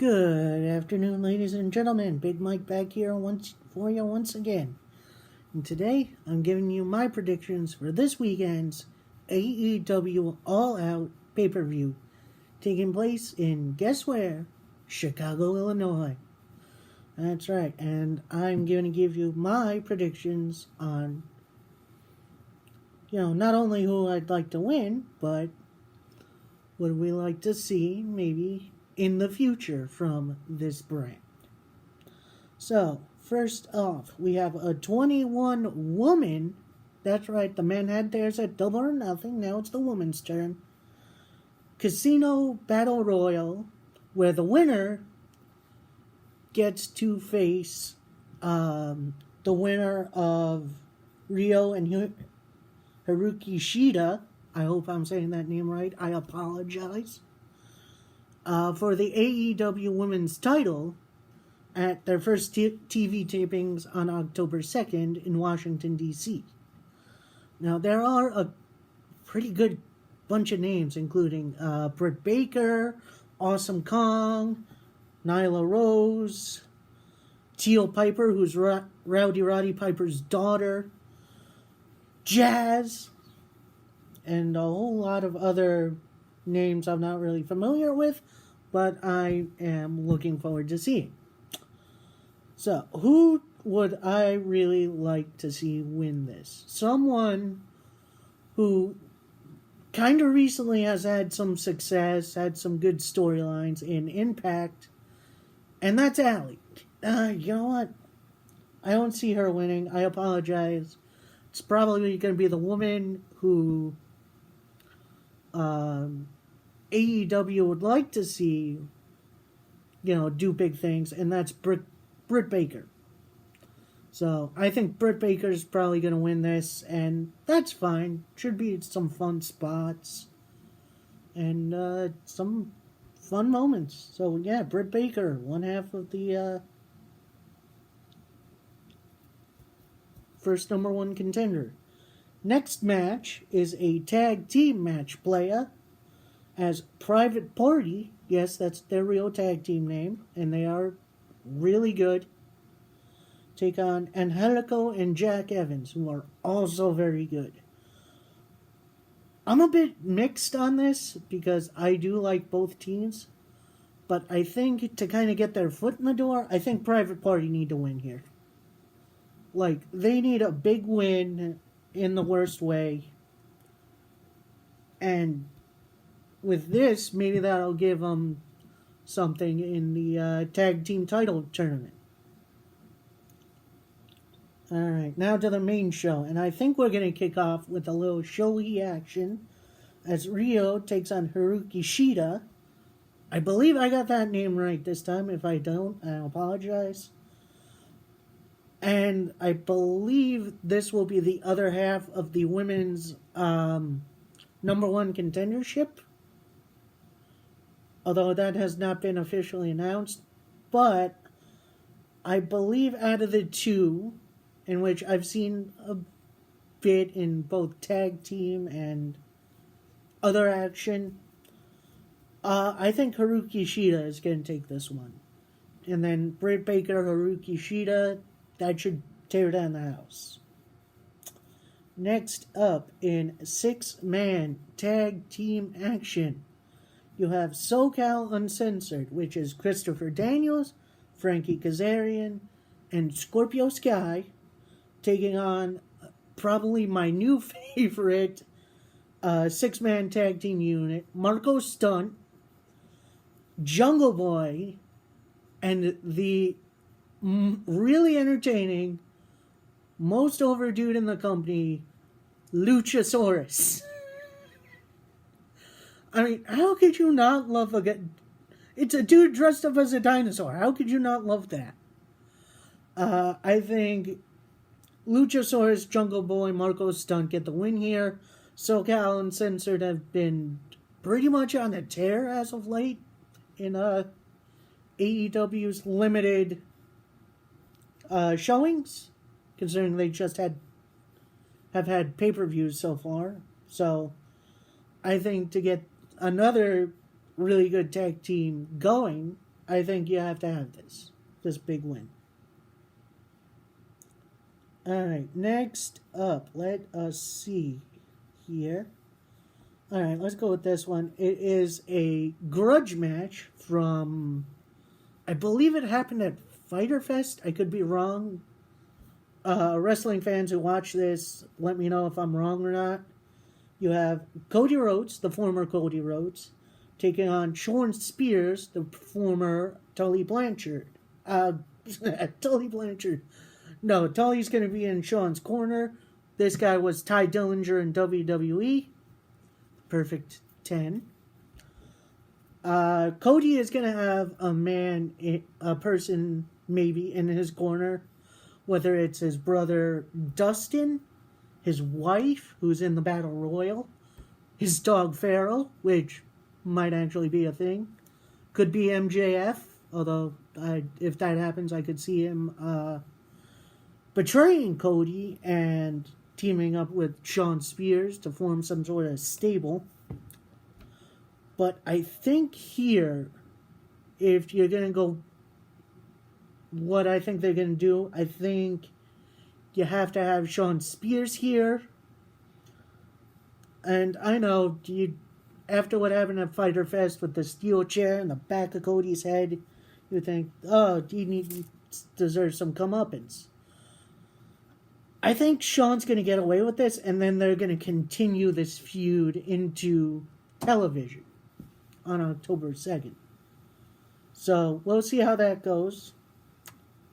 Good afternoon, ladies and gentlemen. Big Mike back here for you once again. And today, I'm giving you my predictions for this weekend's AEW All Out pay-per-view, taking place in, guess where? Chicago, Illinois. That's right, and I'm going to give you my predictions on, not only who I'd like to win, but what we like to see, maybe, in the future from this brand. So, first off, we have a 21 woman. That's right, the men had theirs at Double or Nothing. Now it's the woman's turn. Casino Battle Royal, where the winner gets to face the winner of Ryo and Haruki Shida. I hope I'm saying that name right. I apologize. For the AEW Women's title at their first TV tapings on October 2nd in Washington, D.C. Now, there are a pretty good bunch of names, including Britt Baker, Awesome Kong, Nyla Rose, Teal Piper, who's Rowdy Roddy Piper's daughter, Jazz, and a whole lot of other names I'm not really familiar with, but I am looking forward to seeing. So, who would I really like to see win this? Someone who kind of recently has had some success, had some good storylines in Impact, and that's Allie. You know what? I don't see her winning. I apologize. It's probably going to be the woman who AEW would like to see, do big things, and that's Britt Baker. So, I think Britt Baker's probably going to win this, and that's fine. Should be some fun spots, and some fun moments. So, yeah, Britt Baker, one half of the first number one contender. Next match is a tag team match, playa, as Private Party. Yes, that's their real tag team name, and they are really good. Take on Angelico and Jack Evans, who are also very good. I'm a bit mixed on this because I do like both teams, but I think to kind of get their foot in the door, I think Private Party need to win here. Like, they need a big win in the worst way. And with this, maybe that'll give them something in the tag team title tournament. Alright, now to the main show. And I think we're going to kick off with a little showy action as Ryo takes on Haruki Shida. I believe I got that name right this time. If I don't, I apologize. And I believe this will be the other half of the women's number one contendership. Although that has not been officially announced. But I believe out of the two, in which I've seen a bit in both tag team and other action, I think Haruki Shida is going to take this one. And then Britt Baker, Haruki Shida, that should tear down the house. Next up, in 6-man tag team action, you have SoCal Uncensored, which is Christopher Daniels, Frankie Kazarian, and Scorpio Sky, taking on probably my new favorite 6-man tag team unit, Marco Stunt, Jungle Boy, and the really entertaining, most over dude in the company, Luchasaurus. I mean, how could you not love a guy? It's a dude dressed up as a dinosaur. How could you not love that? I think Luchasaurus, Jungle Boy, Marco Stunt get the win here. SoCal Uncensored have been pretty much on a tear as of late in AEW's limited showings, considering they just have had pay-per-views so far. So I think to get another really good tag team going, I think you have to have this big win. Alright, next up, let us see here. Alright, let's go with this one. It is a grudge match from, I believe it happened at Fyter Fest. I could be wrong. Wrestling fans who watch this, let me know if I'm wrong or not. You have Cody Rhodes, the former Cody Rhodes, taking on Sean Spears, the former Tully Blanchard. Tully Blanchard. No, Tully's going to be in Sean's corner. This guy was Ty Dillinger in WWE. Perfect 10. Cody is going to have a person maybe in his corner, whether it's his brother Dustin, his wife, who's in the Battle Royal, his dog Farrell, which might actually be a thing, could be MJF, although if that happens, I could see him betraying Cody and teaming up with Sean Spears to form some sort of stable. But I think here, if you're going to go what I think they're going to do, I think you have to have Sean Spears here. And I know, after what happened at Fyter Fest with the steel chair in the back of Cody's head, you think, oh, he deserves some comeuppance. I think Sean's going to get away with this, and then they're going to continue this feud into television on October 2nd. So, we'll see how that goes.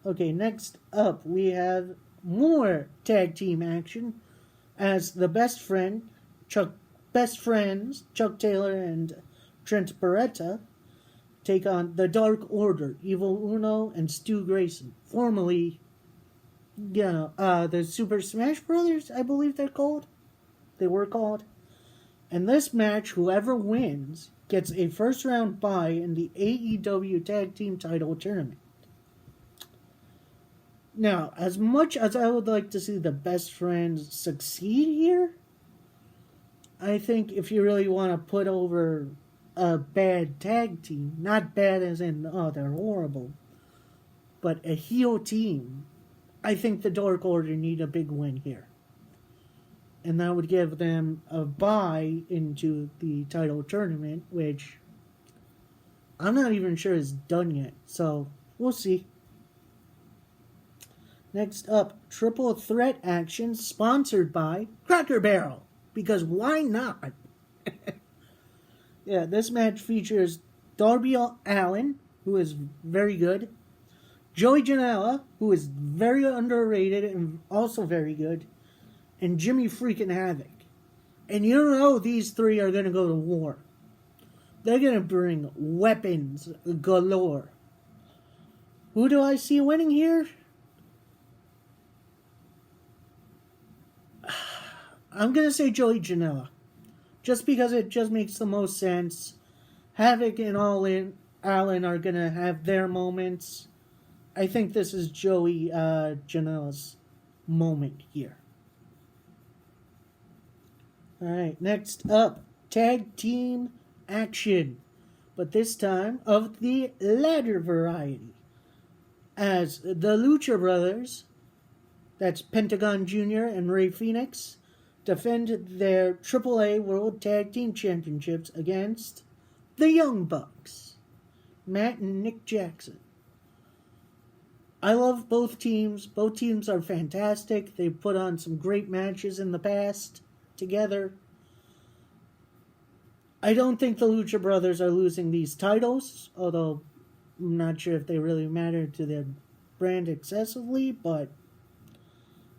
Okay, next up, we have more tag team action as the best friends, Chuck Taylor and Trent Beretta, take on the Dark Order, Evil Uno and Stu Grayson, formerly the Super Smash Brothers, I believe they're called. They were called. And this match, whoever wins, gets a first round bye in the AEW Tag Team Title Tournament. Now, as much as I would like to see the best friends succeed here, I think if you really want to put over a bad tag team, not bad as in, oh, they're horrible, but a heel team, I think the Dark Order need a big win here. And that would give them a bye into the title tournament, which I'm not even sure is done yet. So, we'll see. Next up, Triple Threat action sponsored by Cracker Barrel. Because why not? Yeah, this match features Darby Allin, who is very good, Joey Janela, who is very underrated and also very good, and Jimmy freaking Havoc. And you know these three are going to go to war. They're going to bring weapons galore. Who do I see winning here? I'm going to say Joey Janela. Just because it just makes the most sense. Havoc and Allin are going to have their moments. I think this is Joey Janela's moment here. Alright, next up, tag team action. But this time of the ladder variety. As the Lucha Brothers, that's Pentagon Jr. and Rey Fenix, defend their AAA World Tag Team Championships against the Young Bucks, Matt and Nick Jackson. I love both teams. Both teams are fantastic. They've put on some great matches in the past together. I don't think the Lucha Brothers are losing these titles, although I'm not sure if they really matter to their brand excessively, but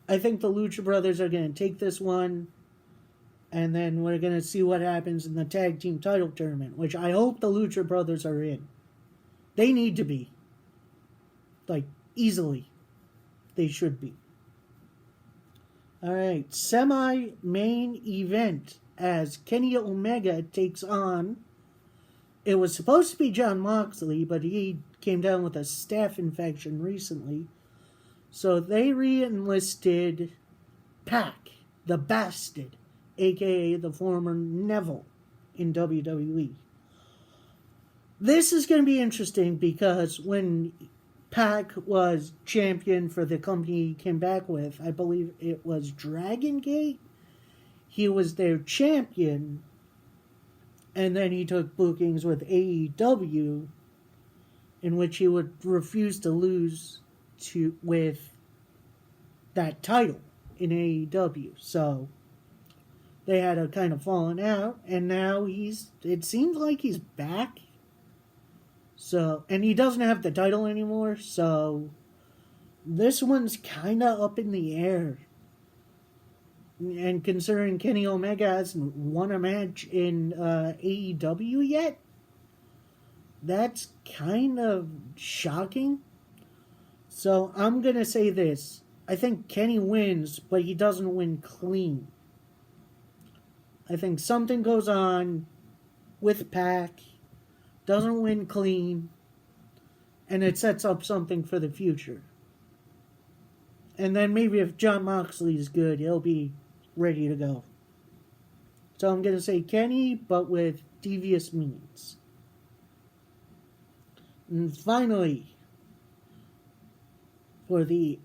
I think the Lucha Brothers are going to take this one, and then we're going to see what happens in the tag team title tournament, which I hope the Lucha Brothers are in. They need to be. Like, easily. They should be. Alright, semi-main event as Kenny Omega takes on, it was supposed to be Jon Moxley, but he came down with a staph infection recently. So they re-enlisted Pac, the Bastard, a.k.a. the former Neville in WWE. This is going to be interesting because when Pac was champion for the company he came back with, I believe it was Dragon Gate, he was their champion, and then he took bookings with AEW, in which he would refuse to lose with that title in AEW. So they had a kind of fallen out, and now it seems like he's back. So, and he doesn't have the title anymore, so this one's kind of up in the air. And considering Kenny Omega hasn't won a match in AEW yet, that's kind of shocking. So I'm going to say this. I think Kenny wins, but he doesn't win clean. I think something goes on with Pac, doesn't win clean, and it sets up something for the future. And then maybe if Jon Moxley's good, he'll be ready to go. So I'm going to say Kenny, but with devious means. And finally, for the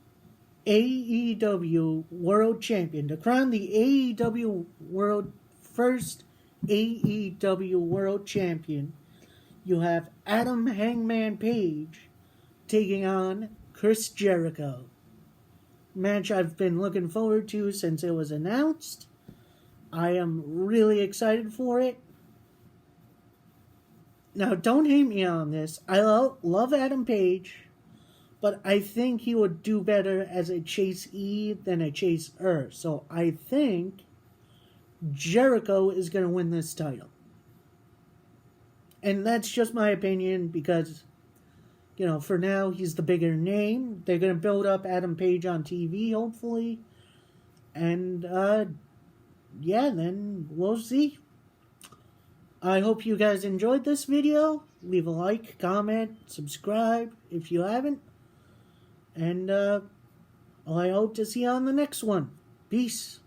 AEW World Champion, to crown the first AEW World Champion, you have Adam Hangman Page taking on Chris Jericho. Match I've been looking forward to since it was announced. I am really excited for it. Now, don't hate me on this. I love Adam Page, but I think he would do better as a Chase E than a Chase Er. So I think Jericho is going to win this title. And that's just my opinion because, for now, he's the bigger name. They're going to build up Adam Page on TV, hopefully. And, then we'll see. I hope you guys enjoyed this video. Leave a like, comment, subscribe if you haven't. And I hope to see you on the next one. Peace.